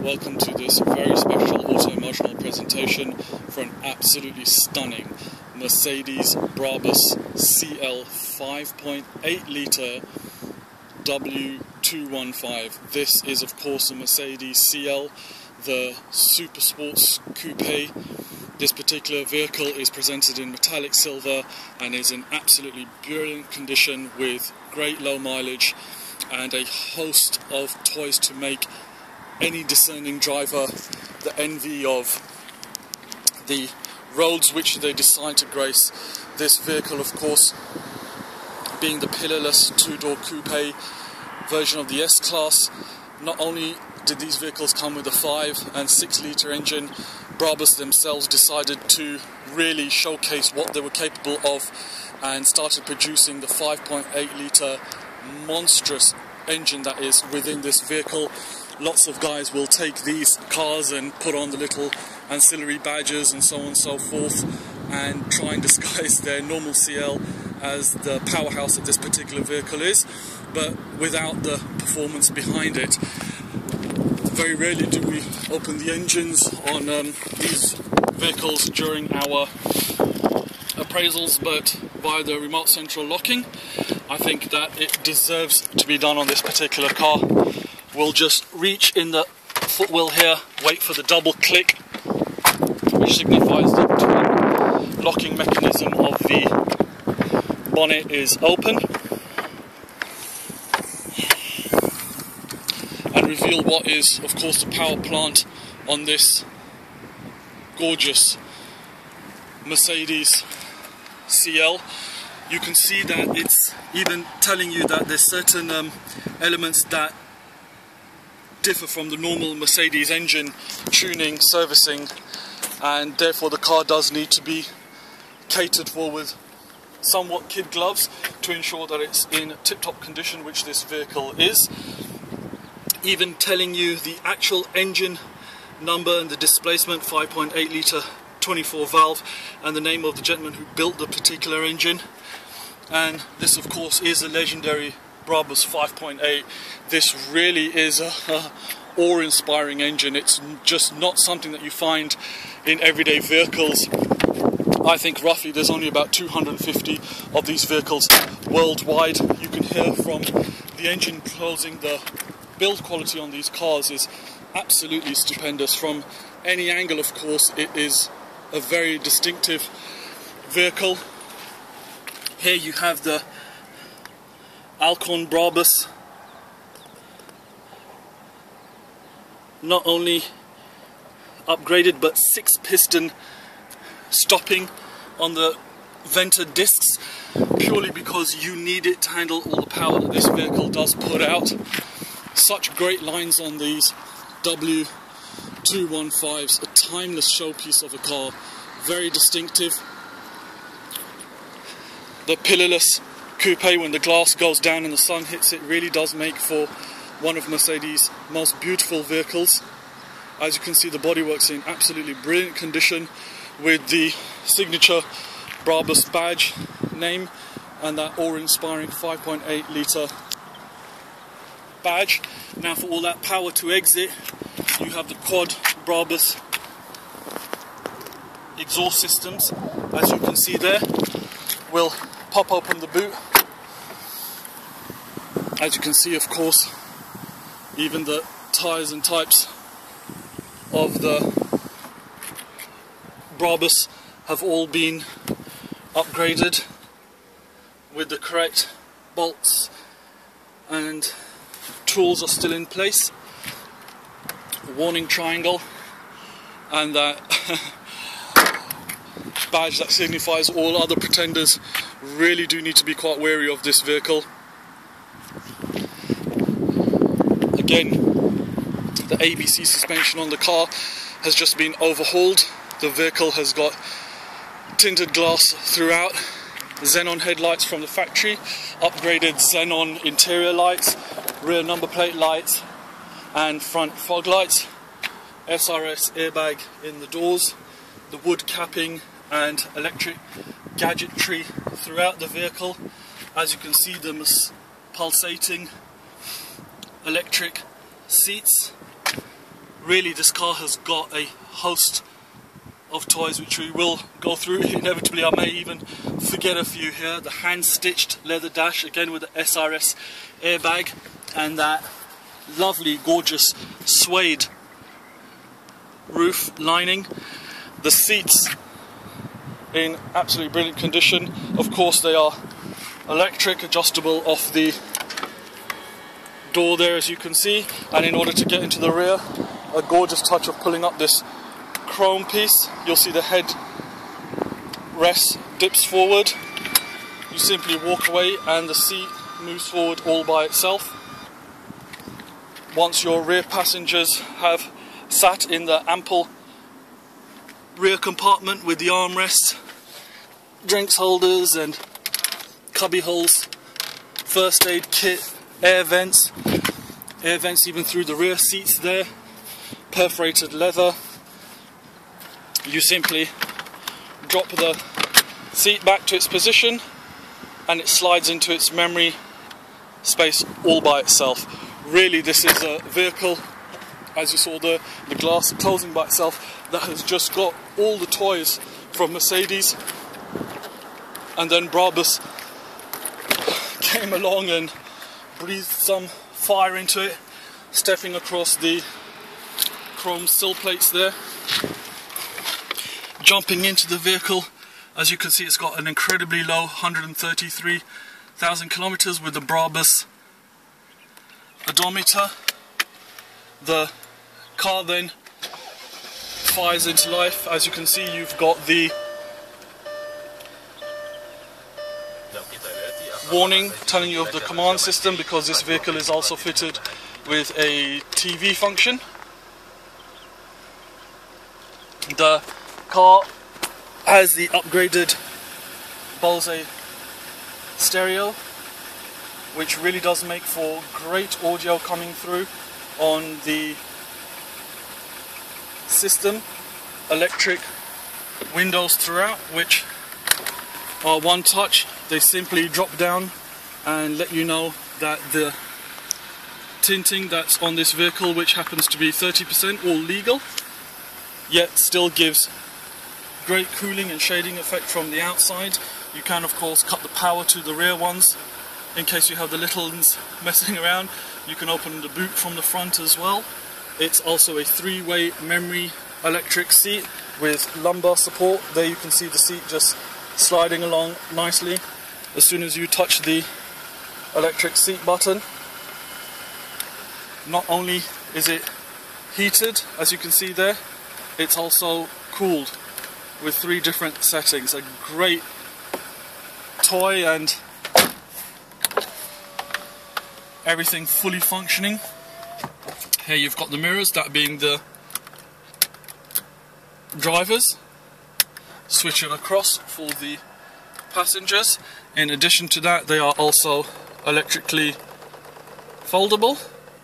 welcome to this very special auto-emotional presentation for an absolutely stunning Mercedes Brabus CL 5.8 litre W215. This is of course a Mercedes CL, the super sports coupe. This particular vehicle is presented in metallic silver and is in absolutely brilliant condition with great low mileage and a host of toys to make any discerning driver the envy of the roads which they decide to grace. This vehicle, of course, being the pillarless two-door coupe version of the S-Class. Not only did these vehicles come with a 5 and 6 litre engine, Brabus themselves decided to really showcase what they were capable of and started producing the 5.8 litre monstrous engine that is within this vehicle. Lots of guys will take these cars and put on the little ancillary badges and so on and so forth and try and disguise their normal CL as the powerhouse that this particular vehicle is, but without the performance behind it. Very rarely do we open the engines on these vehicles during our appraisals, but via the remote central locking, I think that it deserves to be done on this particular car. We'll just reach in the footwell here, wait for the double click, which signifies that the locking mechanism of the bonnet is open, and reveal what is, of course, the power plant on this gorgeous Mercedes CL. You can see that it's even telling you that there's certain elements that differ from the normal Mercedes engine tuning, servicing, and therefore the car does need to be catered for with somewhat kid gloves to ensure that it's in tip-top condition, which this vehicle is. Even telling you the actual engine number and the displacement, 5.8 litre 24 valve, and the name of the gentleman who built the particular engine. And this of course is a legendary Brabus 5.8. This really is a awe-inspiring engine. It's just not something that you find in everyday vehicles. I think roughly there's only about 250 of these vehicles worldwide. You can hear from the engine closing, the build quality on these cars is absolutely stupendous. From any angle, of course, it is a very distinctive vehicle. Here you have the Alcon Brabus, not only upgraded but 6-piston stopping on the venter discs, purely because you need it to handle all the power that this vehicle does put out. Such great lines on these W215s, a timeless showpiece of a car, very distinctive. The pillarless coupe, when the glass goes down and the sun hits it, really does make for one of Mercedes' most beautiful vehicles. As you can see, the bodywork's in absolutely brilliant condition with the signature Brabus badge name and that awe-inspiring 5.8 litre badge. Now for all that power to exit, you have the quad Brabus exhaust systems, as you can see there. We'll pop open the boot. As you can see, of course, even the tyres and types of the Brabus have all been upgraded with the correct bolts, and tools are still in place. Warning triangle and that badge that signifies all other pretenders really do need to be quite wary of this vehicle. Again, the ABC suspension on the car has just been overhauled. The vehicle has got tinted glass throughout, xenon headlights from the factory, upgraded xenon interior lights, rear number plate lights and front fog lights, SRS airbag in the doors, the wood capping and electric gadgetry throughout the vehicle. As you can see, the pulsating electric seats, Really, this car has got a host of toys which we will go through. Inevitably I may even forget a few here. The hand-stitched leather dash, again with the SRS airbag, and that lovely gorgeous suede roof lining. The seats in absolutely brilliant condition. Of course they are electric, adjustable off the door there, as you can see. And in order to get into the rear, a gorgeous touch of pulling up this chrome piece. You'll see the head rest dips forward. You simply walk away and the seat moves forward all by itself. Once your rear passengers have sat in the ample rear compartment with the armrests, drinks holders and cubby holes, first aid kit, air vents even through the rear seats there, perforated leather. You simply drop the seat back to its position and it slides into its memory space all by itself. Really, this is a vehicle, as you saw the glass closing by itself, that has just got all the toys from Mercedes, and then Brabus came along and breathed some fire into it, stepping across the chrome sill plates there. Jumping into the vehicle, as you can see, it's got an incredibly low 133,000 kilometers with the Brabus odometer. The car then fires into life. As you can see, you've got the warning telling you of the command system, because this vehicle is also fitted with a TV function. The car has the upgraded 𝗔𝗨𝗧𝗢𝗘𝗠𝗢𝗧𝗢𝗍 stereo, which really does make for great audio coming through on the system. Electric windows throughout, which are one touch. They simply drop down and let you know that the tinting that's on this vehicle, which happens to be 30% all legal, yet still gives great cooling and shading effect from the outside. You can of course cut the power to the rear ones in case you have the little ones messing around. You can open the boot from the front as well. It's also a three-way memory electric seat with lumbar support. There you can see the seat just sliding along nicely as soon as you touch the electric seat button. Not only is it heated, as you can see there, it's also cooled with 3 different settings. A great toy, and everything fully functioning. Here you've got the mirrors, that being the drivers. Switch it across for the passengers. In addition to that, they are also electrically foldable,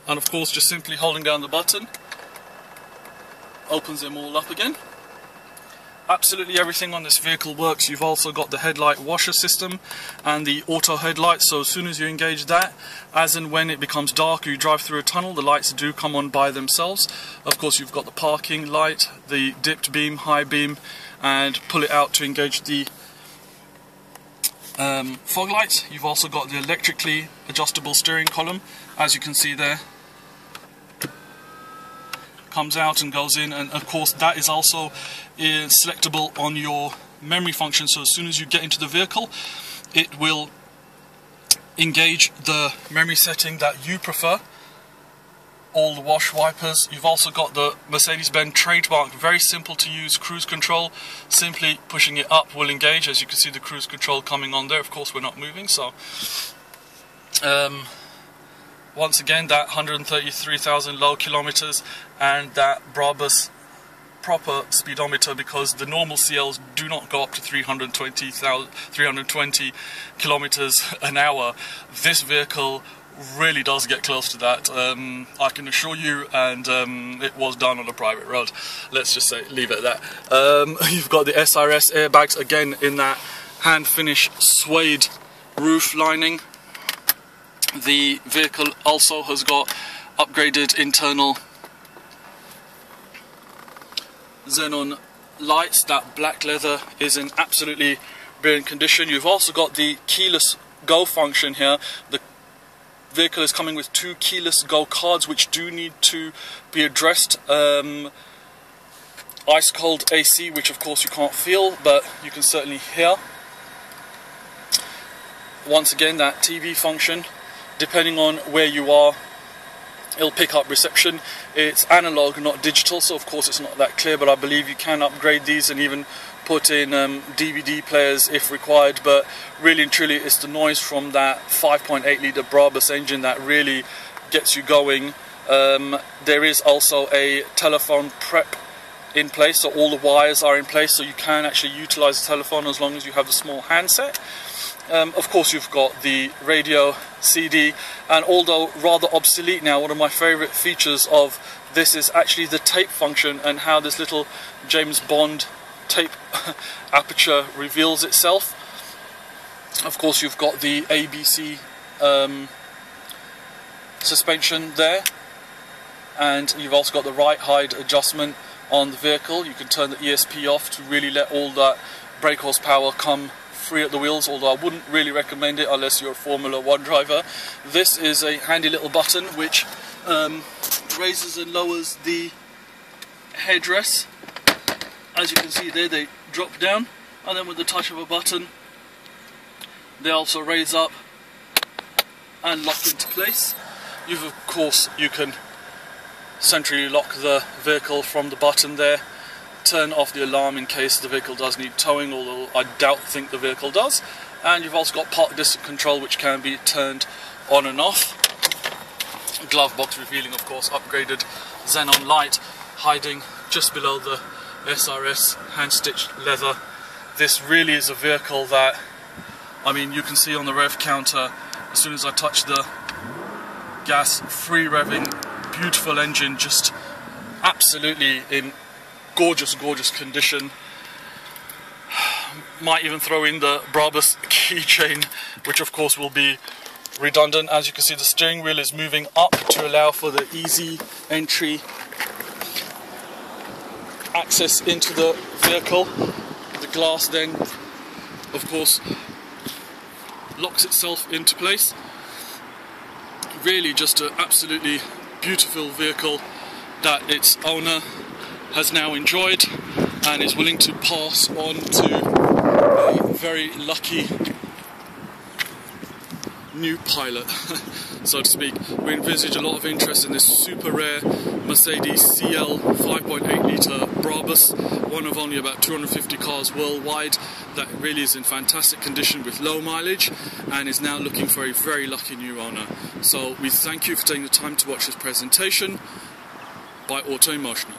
and of course just simply holding down the button opens them all up again. Absolutely everything on this vehicle works. You've also got the headlight washer system and the auto headlights, so as soon as you engage that, as and when it becomes dark or you drive through a tunnel, the lights do come on by themselves. Of course you've got the parking light, the dipped beam, high beam, and pull it out to engage the fog lights. You've also got the electrically adjustable steering column, as you can see there. Comes out and goes in, and of course that is also selectable on your memory function, so as soon as you get into the vehicle it will engage the memory setting that you prefer. All the wash wipers. You've also got the Mercedes-Benz trademark, very simple to use cruise control. Simply pushing it up will engage. As you can see, the cruise control coming on there. Of course we're not moving, so once again, that 133,000 low kilometers and that Brabus proper speedometer, because the normal CLs do not go up to 320 kilometers an hour. This vehicle really does get close to that, I can assure you, and it was done on a private road. Let's just say, leave it at that. You've got the SRS airbags, again in that hand finish suede roof lining. The vehicle also has got upgraded internal xenon lights. That black leather is in absolutely brilliant condition. You've also got the keyless go function here. The vehicle is coming with 2 keyless go cards, which do need to be addressed. Ice cold AC, which of course you can't feel, but you can certainly hear. Once again, that TV function, depending on where you are, it'll pick up reception. It's analog, not digital, so of course it's not that clear, but I believe you can upgrade these and even put in DVD players if required. But really and truly, it's the noise from that 5.8 litre Brabus engine that really gets you going. There is also a telephone prep in place, so all the wires are in place, so you can actually utilize the telephone as long as you have the small handset. Of course, you've got the radio, CD, and although rather obsolete now, one of my favourite features of this is actually the tape function and how this little James Bond tape aperture reveals itself. Of course, you've got the ABC suspension there, and you've also got the right height adjustment on the vehicle. You can turn the ESP off to really let all that brake horsepower come free at the wheels, although I wouldn't really recommend it unless you're a Formula 1 driver. This is a handy little button which raises and lowers the headrests. As you can see there, they drop down, and then with the touch of a button they also raise up and lock into place. Of course, you can centrally lock the vehicle from the button there, turn off the alarm in case the vehicle does need towing, although I think the vehicle does. And you've also got park distance control, which can be turned on and off. Glove box revealing, of course, upgraded xenon light hiding just below the SRS hand stitched leather. This really is a vehicle that, I mean, you can see on the Rev Counter, as soon as I touch the gas, free revving, beautiful engine, just absolutely in gorgeous condition. Might even throw in the Brabus keychain, which of course will be redundant. As you can see, the steering wheel is moving up to allow for the easy entry access into the vehicle. The glass then, of course, locks itself into place. Really just an absolutely beautiful vehicle that its owner has now enjoyed and is willing to pass on to a very lucky new pilot, so to speak. We envisage a lot of interest in this super rare Mercedes CL 5.8 litre Brabus, one of only about 250 cars worldwide, that really is in fantastic condition with low mileage and is now looking for a very lucky new owner. So we thank you for taking the time to watch this presentation by Auto Emotional.